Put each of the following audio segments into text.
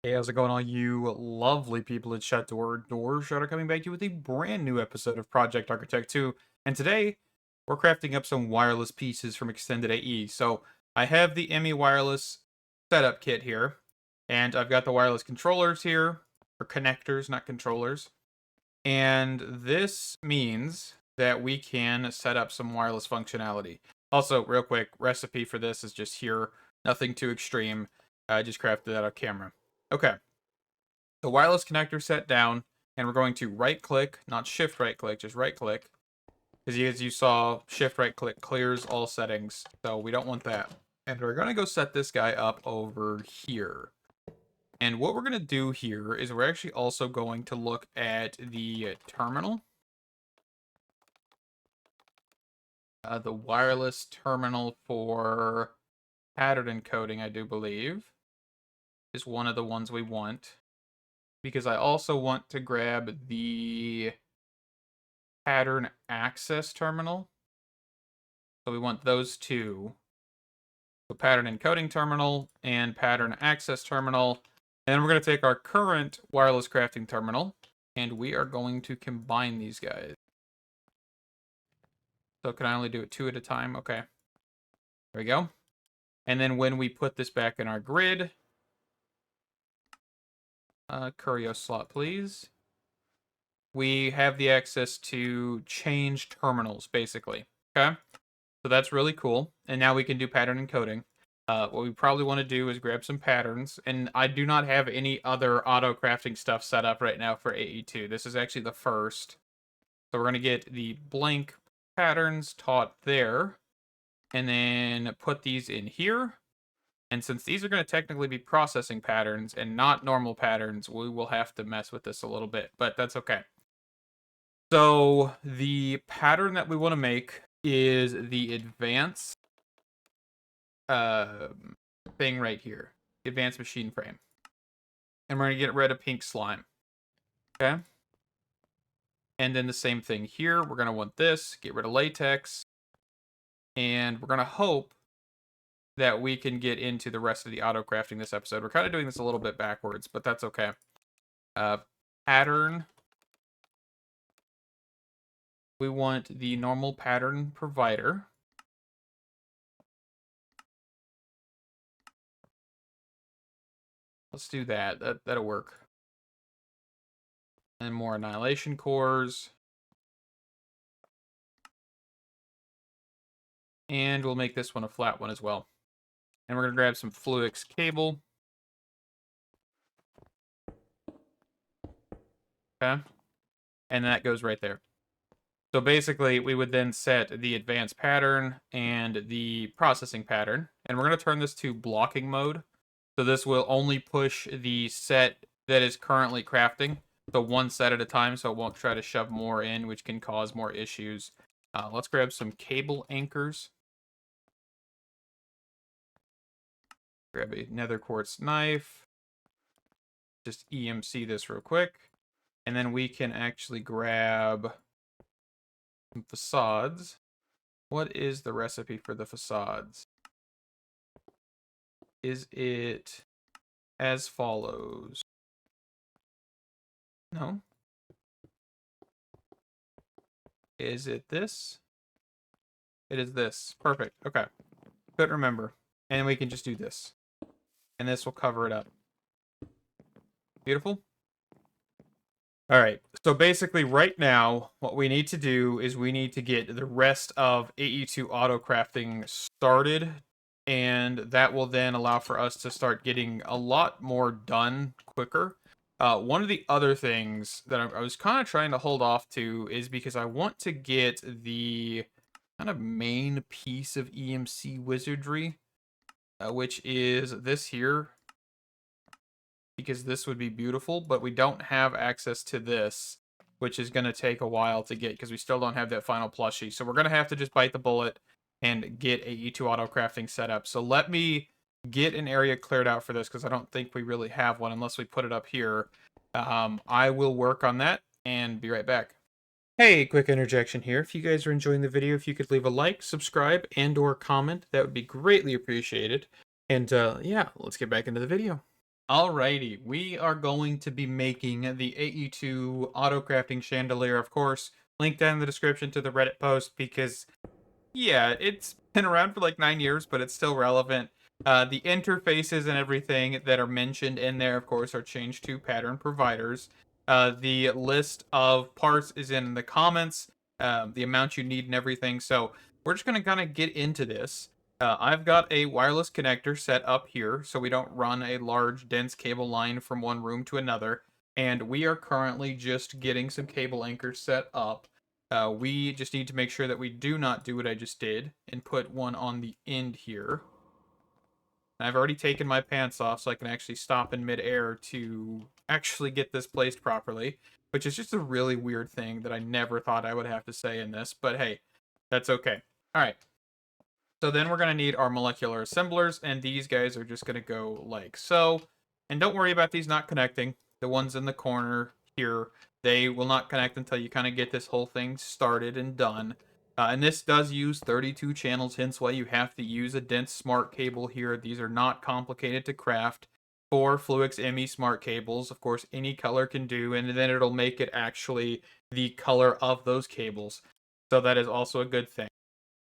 Hey, how's it going, all you lovely people at Shutdoor Shutter, coming back to you with a brand new episode of Project Architect 2. And today, we're crafting up some wireless pieces from Extended AE. So, I have the ME wireless setup kit here, and I've got the wireless controllers here, or connectors, not controllers. And this means that we can set up some wireless functionality. Also, real quick, recipe for this is just here, nothing too extreme. I just crafted that off camera. Okay. The wireless connector set down, and we're going to right click, not shift right click, just right click. Because as you saw, shift right click clears all settings, so we don't want that. And we're going to go set this guy up over here. And what we're going to do here is we're actually also going to look at the terminal. The wireless terminal for pattern encoding, I do believe, is one of the ones we want. Because I also want to grab the pattern access terminal. So we want those two. So pattern encoding terminal and pattern access terminal. And then we're going to take our current wireless crafting terminal, and we are going to combine these guys. So can I only do it 2 at a time? Okay. There we go. And then when we put this back in our grid, curio slot, please. We have the access to change terminals, basically. Okay. So that's really cool. And now we can do pattern encoding. What we probably want to do is grab some patterns. And I do not have any other auto crafting stuff set up right now for AE2. This is actually the first. So we're going to get the blank patterns taught there. And then put these in here. And since these are going to technically be processing patterns and not normal patterns, we will have to mess with this a little bit. But that's okay. So the pattern that we want to make is the advanced thing right here, the advanced machine frame. And we're going to get rid of pink slime. Okay. And then the same thing here. We're going to want this, get rid of latex. And we're going to hope that we can get into the rest of the auto crafting this episode. We're kind of doing this a little bit backwards, but that's okay. Pattern. We want the normal pattern provider. Let's do that. That'll work. And more annihilation cores. And we'll make this one a flat one as well. And we're going to grab some Fluix cable. Okay. And that goes right there. So basically, we would then set the advanced pattern and the processing pattern. And we're going to turn this to blocking mode. So this will only push the set that is currently crafting. So one set at a time, so it won't try to shove more in, which can cause more issues. Let's grab some cable anchors. Grab a nether quartz knife. Just EMC this real quick. And then we can actually grab some facades. What is the recipe for the facades? Is it as follows? No. Is it this? It is this. Perfect. Okay. Couldn't remember. And we can just do this. And this will cover it up. Beautiful. All right. So basically right now, what we need to do is we need to get the rest of AE2 Autocrafting started. And that will then allow for us to start getting a lot more done quicker. One of the other things that I was kind of trying to hold off to is because I want to get the kind of main piece of EMC wizardry, which is this here, because this would be beautiful, but we don't have access to this, which is going to take a while to get because we still don't have that final plushie. So we're going to have to just bite the bullet and get AE2 Autocrafting set up. So let me get an area cleared out for this because I don't think we really have one unless we put it up here. I will work on that and be right back. Hey, quick interjection here. If you guys are enjoying the video, if you could leave a like, subscribe, and or comment, that would be greatly appreciated. And yeah, let's get back into the video. Alrighty, we are going to be making the AE2 Autocrafting chandelier, of course. Link down in the description to the Reddit post because, yeah, it's been around for like 9 years, but it's still relevant. The interfaces and everything that are mentioned in there, of course, are changed to pattern providers. The list of parts is in the comments, the amount you need and everything. So we're just going to kind of get into this. I've got a wireless connector set up here so we don't run a large, dense cable line from one room to another. And we are currently just getting some cable anchors set up. We just need to make sure that we do not do what I just did and put one on the end here. I've already taken my pants off so I can actually stop in midair to actually get this placed properly, which is just a really weird thing that I never thought I would have to say in this, but hey, that's okay. All right. So then we're going to need our molecular assemblers, and these guys are just going to go like so. And don't worry about these not connecting. The ones in the corner here, they will not connect until you kind of get this whole thing started and done. And this does use 32 channels, hence why you have to use a dense smart cable here. These are not complicated to craft. 4 Fluix ME smart cables, of course, any color can do, and then it'll make it actually the color of those cables. So that is also a good thing.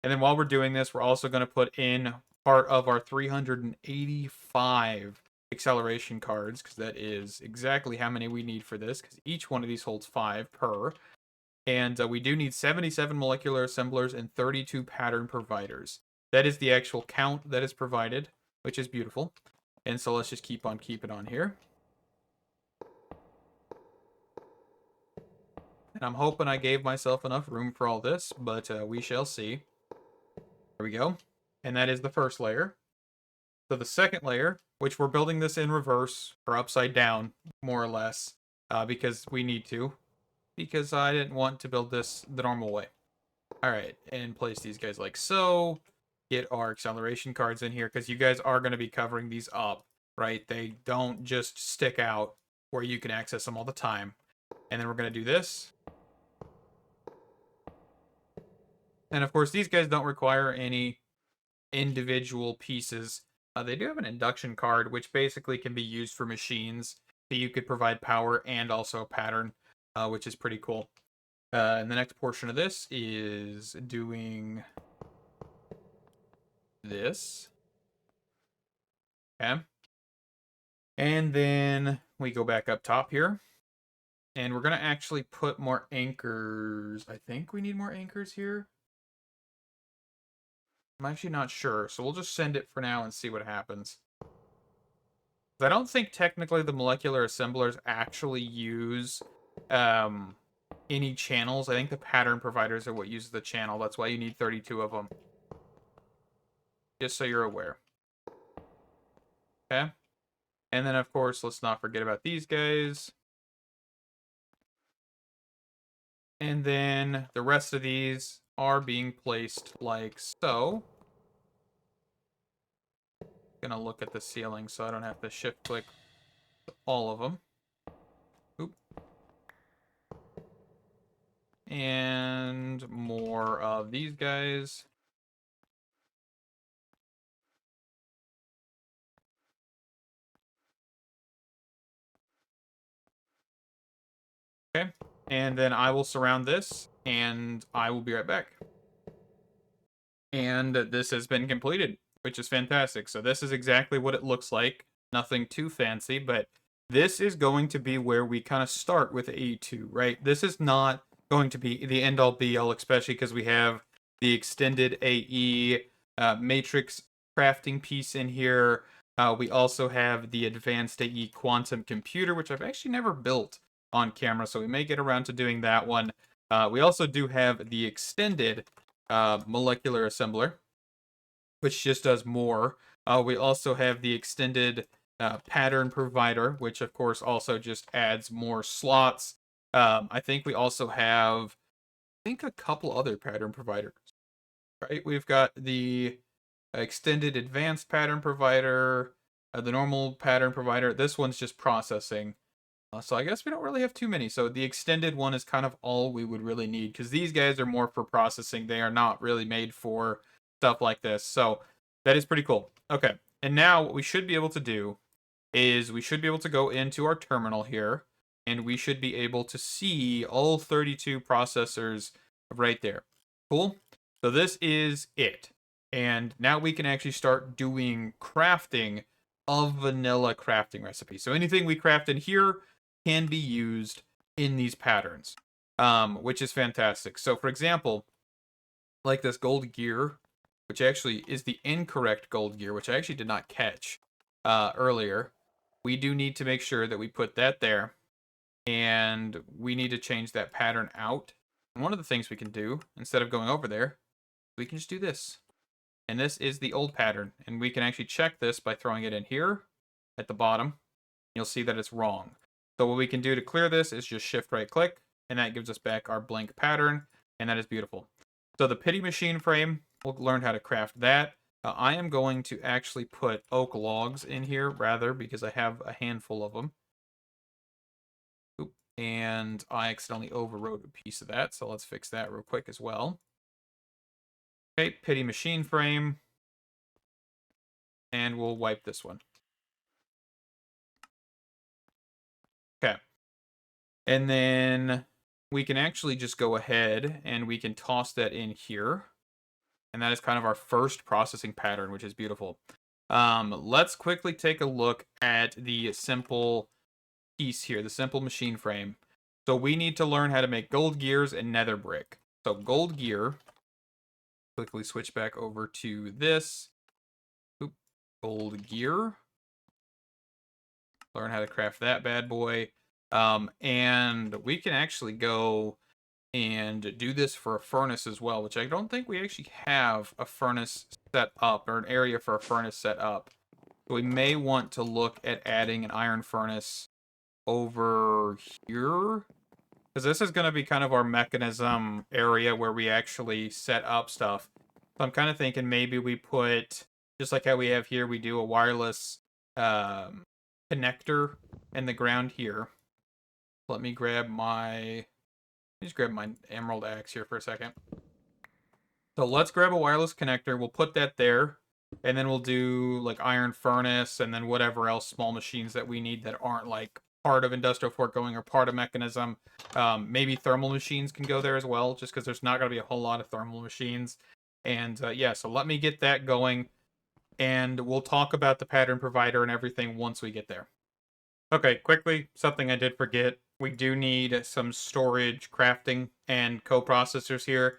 And then while we're doing this, we're also going to put in part of our 385 acceleration cards, because that is exactly how many we need for this, because each one of these holds 5 per. And we do need 77 molecular assemblers and 32 pattern providers. That is the actual count that is provided, which is beautiful. And so let's just keep on keeping on here. And I'm hoping I gave myself enough room for all this, but we shall see. There we go. And that is the first layer. So the second layer, which we're building this in reverse, or upside down, more or less, because we need to. Because I didn't want to build this the normal way. Alright, and place these guys like so. Get our acceleration cards in here, because you guys are going to be covering these up, right? They don't just stick out where you can access them all the time. And then we're going to do this. And of course, these guys don't require any individual pieces. They do have an induction card, which basically can be used for machines. So you could provide power and also a pattern, which is pretty cool. And the next portion of this is doing this. Okay. And then we go back up top here. And we're going to actually put more anchors. I think we need more anchors here. I'm actually not sure, so we'll just send it for now and see what happens. I don't think technically the molecular assemblers actually use any channels. I think the pattern providers are what uses the channel. That's why you need 32 of them. Just so you're aware. Okay. And then, of course, let's not forget about these guys. And then the rest of these are being placed like so. Gonna look at the ceiling so I don't have to shift click all of them. Oop. And more of these guys. Okay. And then I will surround this and I will be right back. And this has been completed, which is fantastic. So this is exactly what it looks like. Nothing too fancy, but this is going to be where we kind of start with AE2, right? This is not going to be the end-all be-all, especially because we have the extended AE matrix crafting piece in here. We also have the advanced AE quantum computer, which I've actually never built on camera, so we may get around to doing that one. We also do have the extended molecular assembler, which just does more. We also have the extended pattern provider, which of course also just adds more slots. I think we also have, a couple other pattern providers, right? We've got the extended advanced pattern provider, the normal pattern provider. This one's just processing. So I guess we don't really have too many. So the extended one is kind of all we would really need, because these guys are more for processing. They are not really made for stuff like this. So that is pretty cool. Okay. And now what we should be able to do is we should be able to go into our terminal here, and we should be able to see all 32 processors right there. Cool? So this is it. And now we can actually start doing crafting of vanilla crafting recipes. So anything we craft in here can be used in these patterns, which is fantastic. So for example, like this gold gear, which actually is the incorrect gold gear, which I actually did not catch earlier. We do need to make sure that we put that there, and we need to change that pattern out. And one of the things we can do, instead of going over there, we can just do this. And this is the old pattern, and we can actually check this by throwing it in here at the bottom. You'll see that it's wrong. So what we can do to clear this is just shift right click, and that gives us back our blank pattern, and that is beautiful. So the pity machine frame, we'll learn how to craft that. I am going to actually put oak logs in here rather, because I have a handful of them. Oop, and I accidentally overwrote a piece of that, so let's fix that real quick as well. Okay, pity machine frame, and we'll wipe this one. Okay. And then we can actually just go ahead and we can toss that in here. And that is kind of our first processing pattern, which is beautiful. Let's quickly take a look at the simple piece here, the simple machine frame. So we need to learn how to make gold gears and nether brick. So gold gear, quickly switch back over to this. Oop, gold gear. Learn how to craft that bad boy. And we can actually go and do this for a furnace as well, which I don't think we actually have a furnace set up, or an area for a furnace set up. So we may want to look at adding an iron furnace over here, because this is going to be kind of our mechanism area where we actually set up stuff. So I'm kind of thinking maybe we put, just like how we have here, we do a wireless connector in the ground here. Let me grab my emerald axe here for a second. So let's grab a wireless connector. We'll put that there, and then we'll do like iron furnace and then whatever else small machines that we need that aren't like part of industrial fork going or part of mechanism. Maybe thermal machines can go there as well, just because there's not going to be a whole lot of thermal machines. And yeah, so let me get that going, and we'll talk about the pattern provider and everything once we get there. Okay, quickly, something I did forget. We do need some storage, crafting, and coprocessors here.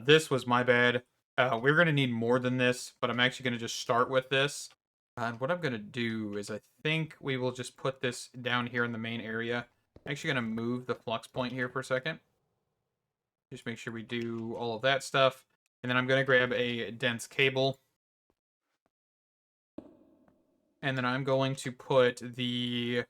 This was my bad. We're going to need more than this, but I'm actually going to just start with this. And what I'm going to do is I think we will just put this down here in the main area. I'm actually going to move the flux point here for a second. Just make sure we do all of that stuff. And then I'm going to grab a dense cable. And then I'm going to put the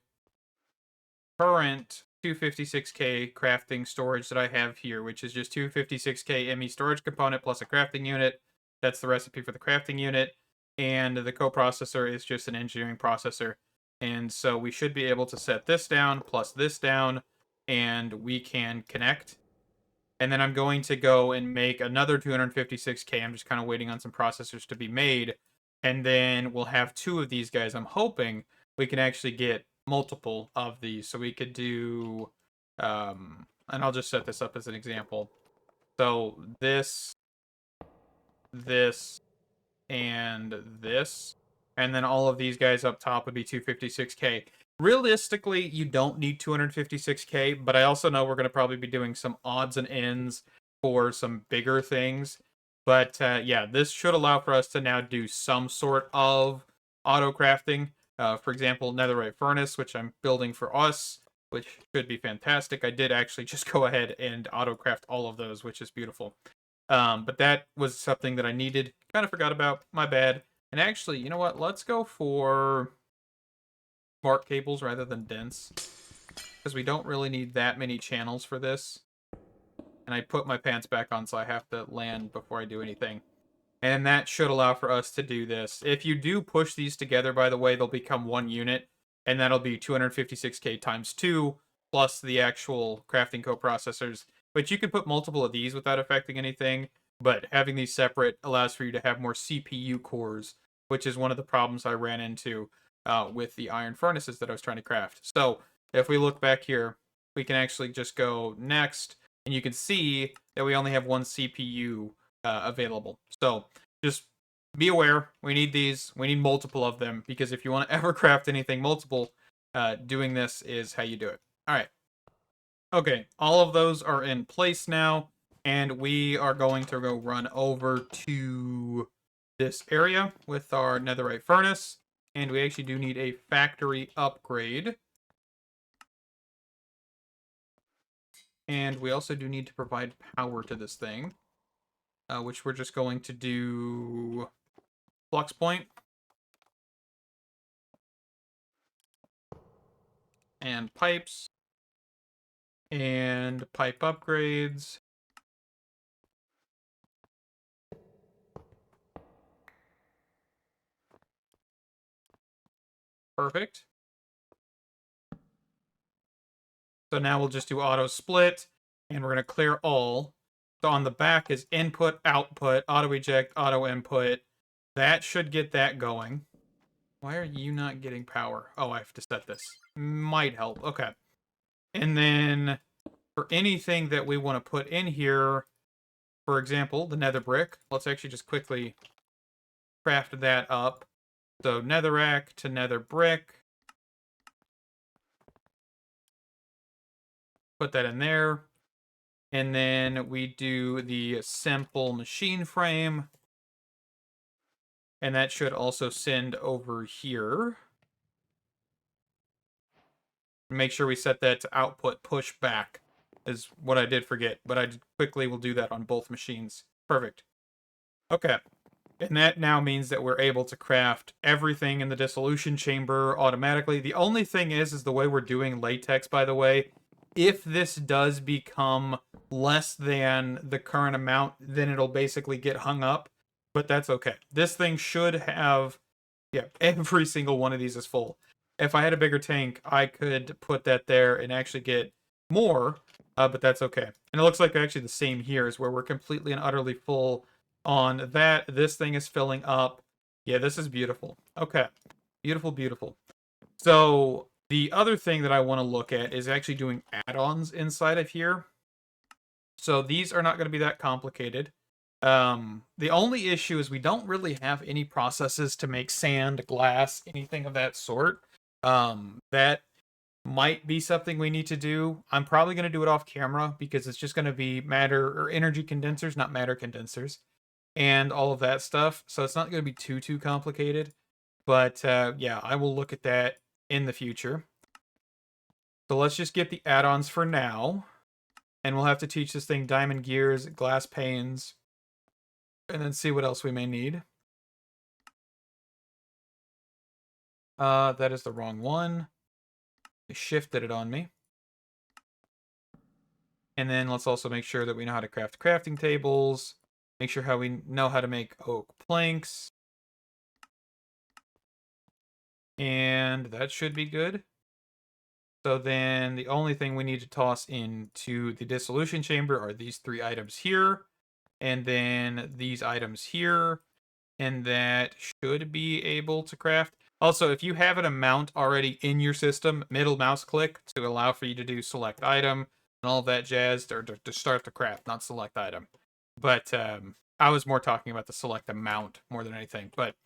current 256k crafting storage that I have here, which is just 256k ME storage component plus a crafting unit. That's the recipe for the crafting unit. And the coprocessor is just an engineering processor. And so we should be able to set this down plus this down, and we can connect. And then I'm going to go and make another 256k. I'm just kind of waiting on some processors to be made. And then we'll have two of these guys. I'm hoping we can actually get multiple of these. So we could do, and I'll just set this up as an example. So this, and this. And then all of these guys up top would be 256k. Realistically, you don't need 256k, but I also know we're going to probably be doing some odds and ends for some bigger things. But yeah, this should allow for us to now do some sort of auto crafting. For example, netherite furnace, which I'm building for us, which should be fantastic. I did actually just go ahead and auto craft all of those, which is beautiful. But that was something that I needed. Kind of forgot about. My bad. And actually, you know what? Let's go for smart cables rather than dense, because we don't really need that many channels for this. And I put my pants back on, so I have to land before I do anything. And that should allow for us to do this. If you do push these together, by the way, they'll become one unit, and that'll be 256k times 2, plus the actual crafting coprocessors. But you can put multiple of these without affecting anything, but having these separate allows for you to have more CPU cores, which is one of the problems I ran into with the iron furnaces that I was trying to craft. So if we look back here, we can actually just go next, and you can see that we only have one CPU available. So just be aware, we need these, we need multiple of them, because if you want to ever craft anything multiple, doing this is how you do it. All right. Okay, all of those are in place now, and we are going to go run over to this area with our netherite furnace, and we actually do need a factory upgrade. And we also do need to provide power to this thing, which we're just going to do flux point and pipes and pipe upgrades. Perfect. So now we'll just do auto split, and we're going to clear all. So on the back is input, output, auto eject, auto input. That should get that going. Why are you not getting power? Oh, I have to set this. Might help. Okay. And then for anything that we want to put in here, for example, the nether brick, let's actually just quickly craft that up. So netherrack to nether brick. Put that in there. And then we do the simple machine frame. And that should also send over here. Make sure we set that to output push back is what I did forget, but I quickly will do that on both machines. Perfect. Okay. And that now means that we're able to craft everything in the dissolution chamber automatically. The only thing is the way we're doing latex, by the way, if this does become less than the current amount, then it'll basically get hung up, but that's okay. This thing should have, yeah, every single one of these is full. If I had a bigger tank, I could put that there and actually get more, but that's okay. And it looks like actually the same here is where we're completely and utterly full on that. This thing is filling up. Yeah, this is beautiful. Okay. Beautiful, beautiful. So the other thing that I want to look at is actually doing add-ons inside of here. So these are not going to be that complicated. The only issue is we don't really have any processes to make sand, glass, anything of that sort. That might be something we need to do. I'm probably going to do it off camera because it's just going to be matter or energy condensers, not matter condensers, and all of that stuff. So it's not going to be too complicated. But yeah, I will look at that in the future. So let's just get the add-ons for now. And we'll have to teach this thing diamond gears, glass panes, and then see what else we may need. That is the wrong one. They shifted it on me. And then let's also make sure that we know how to craft crafting tables. Make sure how we know how to make oak planks. And that should be good. So then the only thing we need to toss into the dissolution chamber are these three items here. And then these items here. And that should be able to craft. Also, if you have an amount already in your system, middle mouse click to allow for you to do select item and all of that jazz, or to start the craft, not select item. But I was more talking about the select amount more than anything. But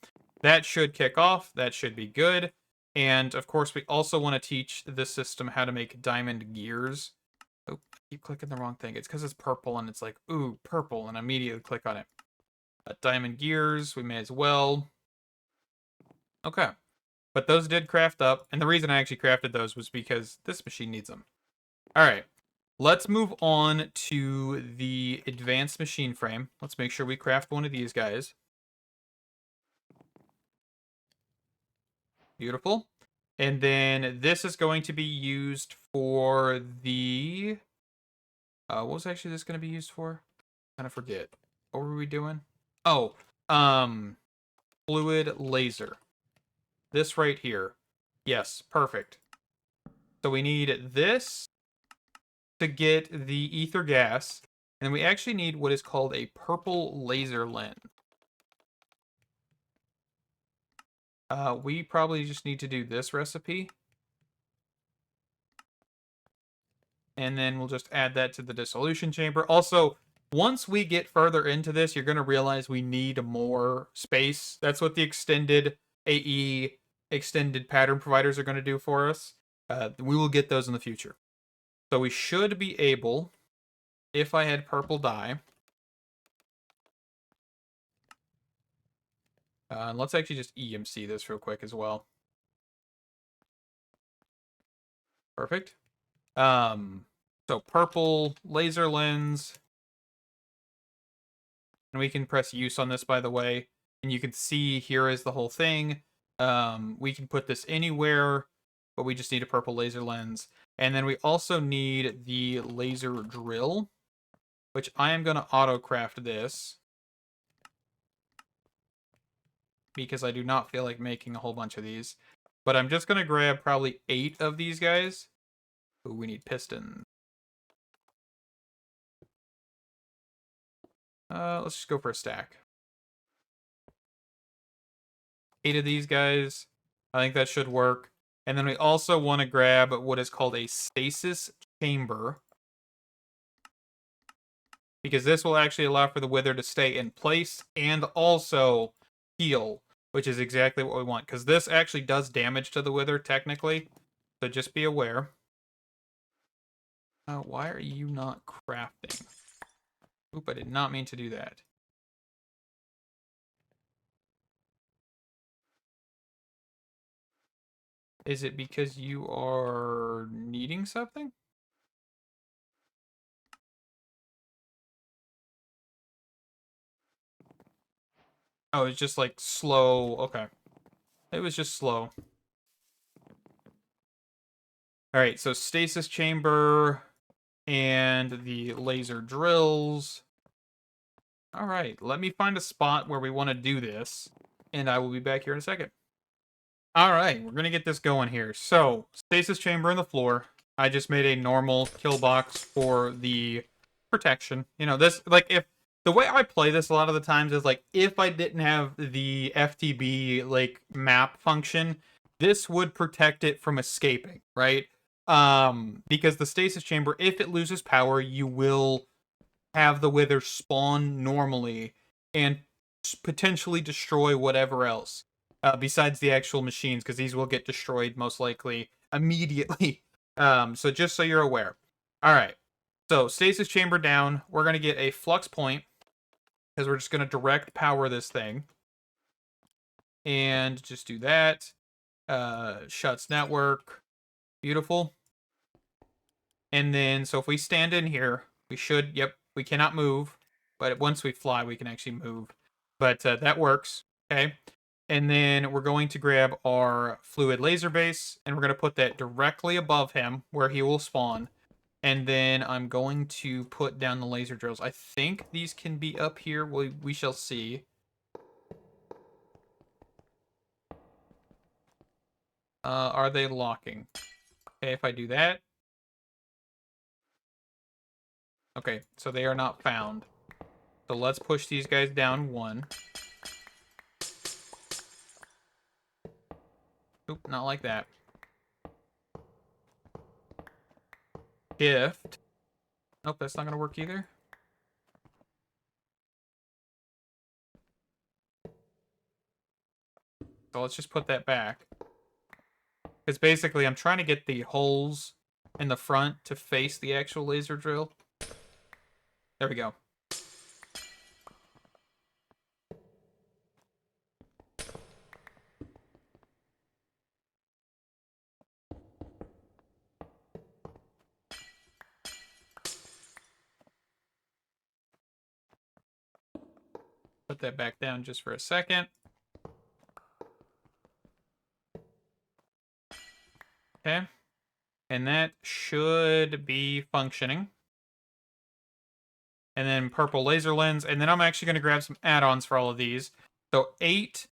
that should kick off. That should be good. And of course, we also want to teach this system how to make diamond gears. Oh, I keep clicking the wrong thing. It's because it's purple and it's like, ooh, purple, and I immediately click on it. Diamond gears, we may as well. Okay. But those did craft up, and the reason I actually crafted those was because this machine needs them. Alright. Let's move on to the advanced machine frame. Let's make sure we craft one of these guys. Beautiful. And then this is going to be used for the... what was actually this going to be used for? I kind of forget. What were we doing? Oh, fluid laser. This right here. Yes, perfect. So we need this to get the ether gas, and we actually need what is called a purple laser lens. We probably just need to do this recipe. And then we'll just add that to the dissolution chamber. Also, once we get further into this, you're going to realize we need more space. That's what the extended AE extended pattern providers are going to do for us. We will get those in the future. So we should be able, if I had purple dye, let's actually just EMC this real quick as well. Perfect. So purple laser lens. And we can press use on this, by the way. And you can see here is the whole thing. We can put this anywhere, but we just need a purple laser lens. And then we also need the laser drill, which I am going to auto-craft this, because I do not feel like making a whole bunch of these. But I'm just going to grab probably 8 of these guys. Ooh, we need pistons. Let's just go for a stack. 8 of these guys. I think that should work. And then we also want to grab what is called a stasis chamber, because this will actually allow for the wither to stay in place and also heal, which is exactly what we want, because this actually does damage to the wither technically. So just be aware. Why are you not crafting? Oop, I did not mean to do that. Is it because you are needing something? Oh, it's just like slow. Okay. It was just slow. Alright, so stasis chamber and the laser drills. Alright, let me find a spot where we want to do this, and I will be back here in a second. Alright, we're gonna get this going here. So, stasis chamber in the floor. I just made a normal kill box for the protection. You know, this, like, if the way I play this a lot of the times is like, if I didn't have the FTB like map function, this would protect it from escaping, right? Because the stasis chamber, if it loses power, you will have the wither spawn normally and potentially destroy whatever else besides the actual machines, because these will get destroyed most likely immediately. So just so you're aware. All right. So stasis chamber down. We're going to get a flux point, because we're just going to direct power this thing. And just do that. Shuts network. Beautiful. And then, so if we stand in here, we should, yep, we cannot move. But once we fly, we can actually move. But that works. Okay. And then we're going to grab our fluid laser base, and we're going to put that directly above him where he will spawn. And then I'm going to put down the laser drills. I think these can be up here. We shall see. Are they locking? Okay, if I do that. Okay, so they are not found. So let's push these guys down 1. Oop, not like that. Shift. Nope, that's not going to work either. So let's just put that back. Because basically I'm trying to get the holes in the front to face the actual laser drill. There we go. Put that back down just for a second. Okay. And that should be functioning. And then purple laser lens. And then I'm actually going to grab some add-ons for all of these. So 8.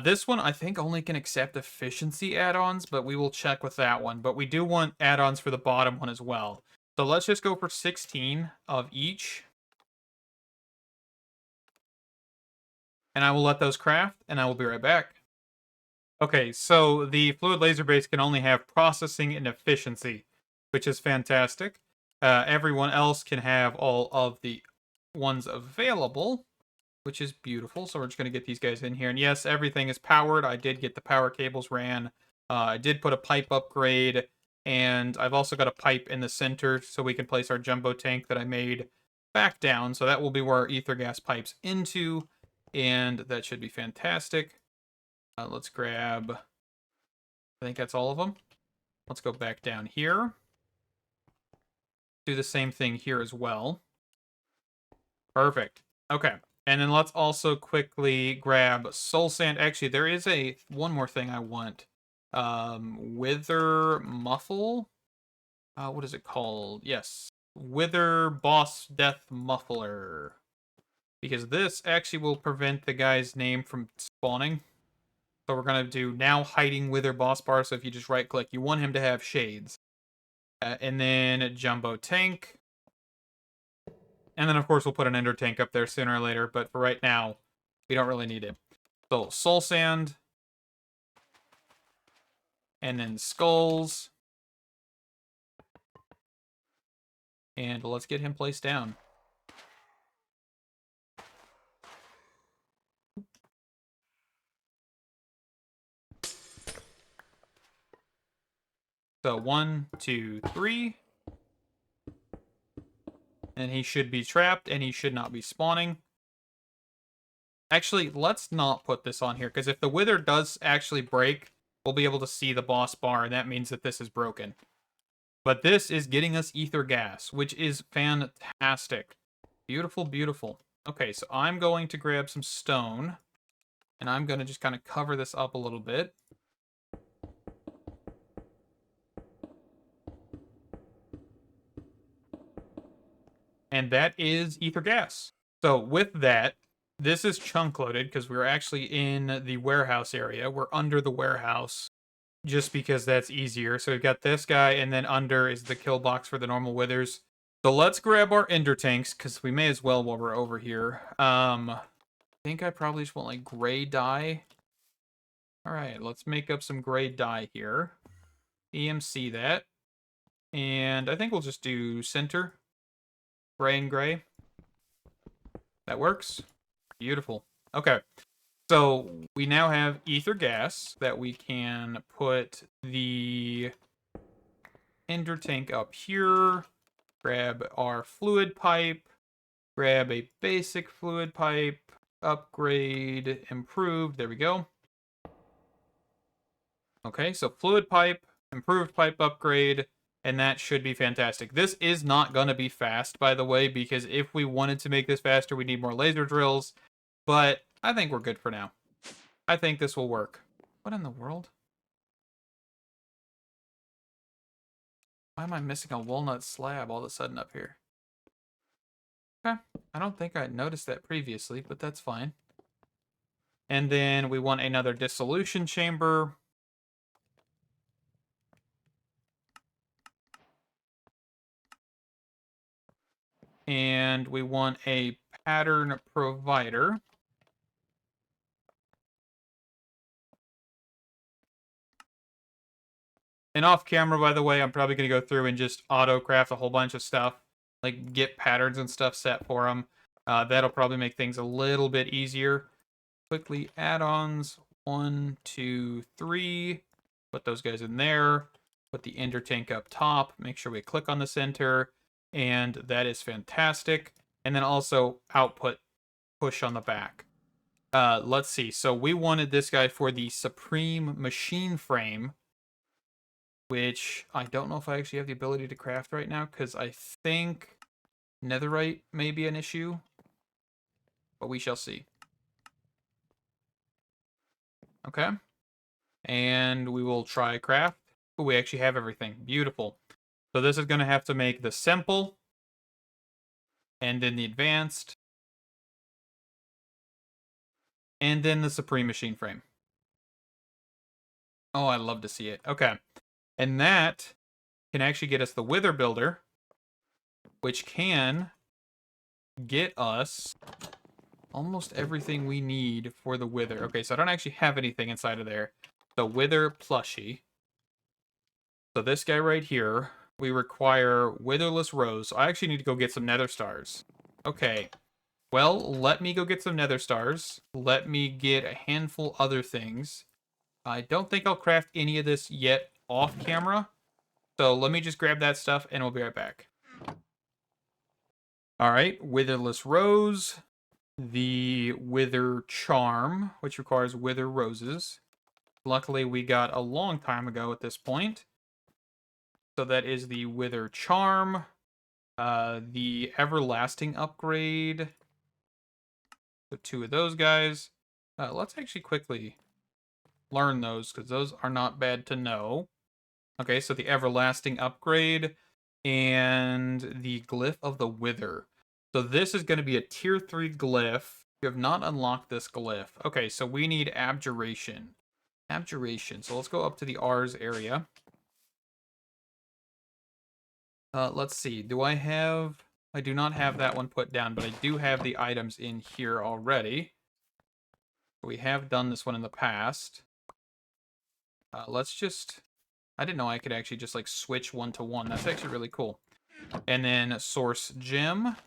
This one I think only can accept efficiency add-ons, but we will check with that one. But we do want add-ons for the bottom one as well. So let's just go for 16 of each. And I will let those craft, and I will be right back. Okay, so the fluid laser base can only have processing and efficiency, which is fantastic. Everyone else can have all of the ones available, which is beautiful. So we're just going to get these guys in here. And yes, everything is powered. I did get the power cables ran. I did put a pipe upgrade, and I've also got a pipe in the center so we can place our jumbo tank that I made back down. So that will be where our ether gas pipes into, and that should be fantastic. Let's grab, I think that's all of them. Let's go back down here. Do the same thing here as well. Perfect. Okay. And then let's also quickly grab soul sand. Actually, there is one more thing I want. Wither muffle. What is it called? Yes. Wither boss death muffler. Because this actually will prevent the guy's name from spawning. So we're going to do now hiding wither boss bar. So if you just right click, you want him to have shades. And then jumbo tank. And then, of course, we'll put an ender tank up there sooner or later. But for right now, we don't really need it. So, soul sand. And then skulls. And let's get him placed down. So, 1, 2, 3. And he should be trapped, and he should not be spawning. Actually, let's not put this on here, because if the wither does actually break, we'll be able to see the boss bar, and that means that this is broken. But this is getting us ether gas, which is fantastic. Beautiful, beautiful. Okay, so I'm going to grab some stone, and I'm going to just kind of cover this up a little bit. And that is ether gas. So with that, this is chunk loaded because we're actually in the warehouse area. We're under the warehouse just because that's easier. So we've got this guy, and then under is the kill box for the normal withers. So let's grab our ender tanks because we may as well while we're over here. I think I probably just want like gray dye. All right, let's make up some gray dye here. EMC that. And I think we'll just do center. Gray and gray. That works. Beautiful. Okay. So we now have ether gas that we can put the ender tank up here. Grab our fluid pipe. Grab a basic fluid pipe. Upgrade. Improved. There we go. Okay, so fluid pipe. Improved pipe upgrade. And that should be fantastic. This is not going to be fast, by the way, because if we wanted to make this faster, we need more laser drills. But I think we're good for now. I think this will work. What in the world? Why am I missing a walnut slab all of a sudden up here? Okay, I don't think I noticed that previously, but that's fine. And then we want another dissolution chamber. And we want a pattern provider. And off camera, by the way, I'm probably going to go through and just auto-craft a whole bunch of stuff. Like get patterns and stuff set for them. That'll probably make things a little bit easier. Quickly, add-ons. 1, 2, 3. Put those guys in there. Put the ender tank up top. Make sure we click on the center. And that is fantastic. And then also output push on the back. Let's see. So we wanted this guy for the Supreme Machine Frame, which I don't know if I actually have the ability to craft right now, because I think netherite may be an issue, but we shall see. Okay. And we will try craft. Oh, we actually have everything. Beautiful. So this is going to have to make the simple, and then the advanced, and then the Supreme Machine Frame. Oh, I'd love to see it. Okay. And that can actually get us the Wither Builder, which can get us almost everything we need for the Wither. Okay, so I don't actually have anything inside of there. the Wither Plushie. So this guy right here, we require witherless rose. So I actually need to go get some nether stars. Okay. Well, let me go get some nether stars. Let me get a handful other things. I don't think I'll craft any of this yet off camera. So let me just grab that stuff and we'll be right back. All right, witherless rose, the wither charm, which requires wither roses. Luckily, we got a long time ago at this point. So that is the wither charm, the everlasting upgrade. So 2 of those guys. Let's actually quickly learn those because those are not bad to know. Okay, so the everlasting upgrade and the glyph of the wither. So this is going to be a tier 3 glyph. You have not unlocked this glyph. Okay, so we need abjuration. Abjuration. So let's go up to the R's area. Let's see. Do I have... I do not have that one put down, but I do have the items in here already. We have done this one in the past. Let's just... I didn't know I could actually just like switch 1 to 1. That's actually really cool. And then source gem.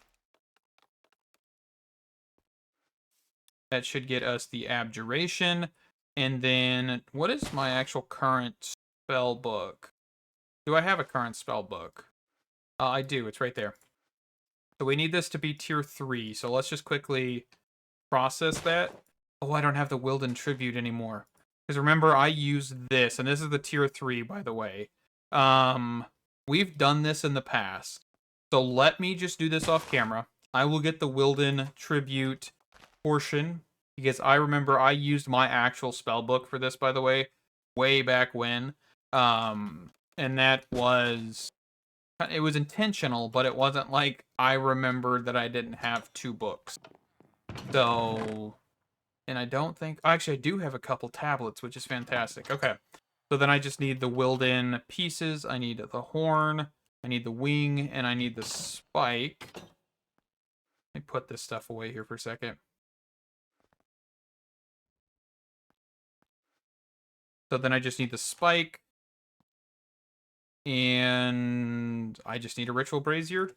That should get us the abjuration. And then what is my actual current spell book? Do I have a current spell book? I do. It's right there. So we need this to be tier 3. So let's just quickly process that. Oh, I don't have the Wilden Tribute anymore. Because remember, I used this, and this is the tier 3, by the way. We've done this in the past. So let me just do this off camera. I will get the Wilden Tribute portion, because I remember I used my actual spellbook for this, by the way, way back when. And that was... It was intentional, but it wasn't like I remembered that I didn't have 2 books. So... And I don't think... Actually, I do have a couple tablets, which is fantastic. Okay. So then I just need the Wilden pieces. I need the horn. I need the wing. And I need the spike. Let me put this stuff away here for a second. So then I just need the spike. And I just need a ritual brazier.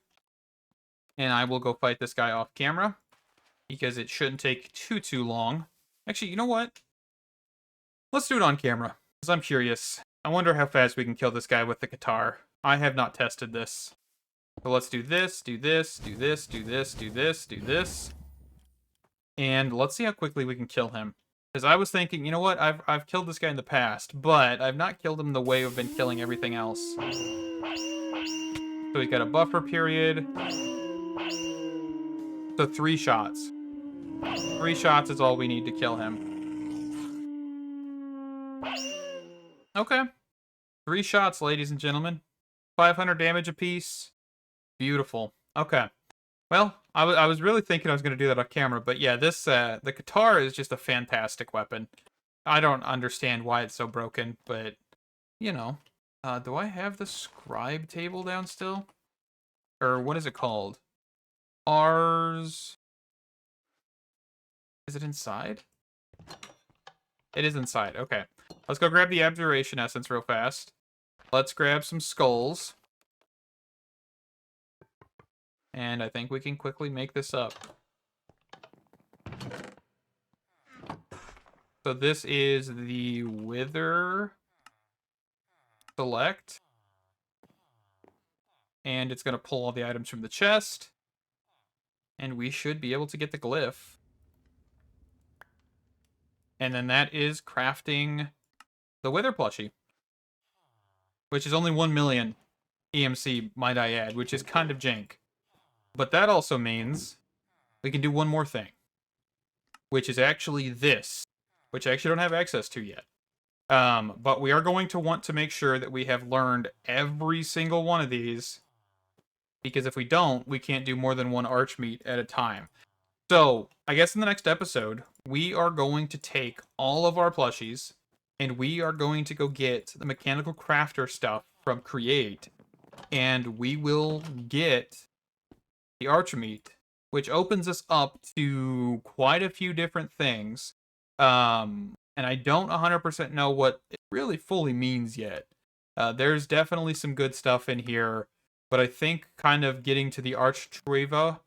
And I will go fight this guy off camera. Because it shouldn't take too long. Actually, you know what? Let's do it on camera. Because I'm curious. I wonder how fast we can kill this guy with the guitar. I have not tested this. So let's do this, do this, do this, do this, do this, do this. And let's see how quickly we can kill him. Because I was thinking, you know what? I've killed this guy in the past, but I've not killed him the way we've been killing everything else. So he's got a buffer period. So 3 shots. 3 shots is all we need to kill him. Okay. 3 shots, ladies and gentlemen. 500 damage apiece. Beautiful. Okay. Well, I was really thinking I was going to do that off camera, but yeah, this the guitar is just a fantastic weapon. I don't understand why it's so broken, but, you know. Do I have the scribe table down still? Or what is it called? R's... Is it inside? It is inside. Okay. Let's go grab the abjuration essence real fast. Let's grab some skulls. And I think we can quickly make this up. So this is the Wither Select. And it's going to pull all the items from the chest. And we should be able to get the glyph. And then that is crafting the Wither Plushie. Which is only 1 million EMC, might I add, which is kind of jank. But that also means we can do one more thing. Which is actually this. Which I actually don't have access to yet. But we are going to want to make sure that we have learned every single one of these. Because if we don't, we can't do more than 1 archmeat at a time. So, I guess in the next episode, we are going to take all of our plushies, and we are going to go get the mechanical crafter stuff from Create, and we will get the archmeat, which opens us up to quite a few different things. and I don't 100% know what it really fully means yet. There's definitely some good stuff in here, but I think kind of getting to the Archtrueva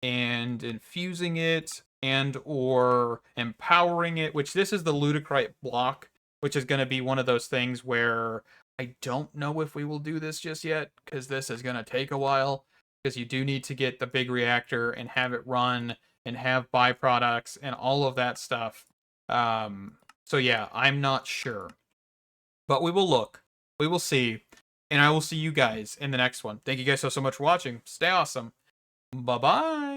and infusing it and or empowering it, which this is the Ludicrite block, which is going to be one of those things where I don't know if we will do this just yet, because this is going to take a while, because you do need to get the big reactor and have it run and have byproducts and all of that stuff. So yeah, I'm not sure. But we will look. We will see. And I will see you guys in the next one. Thank you guys so much for watching. Stay awesome. Bye-bye.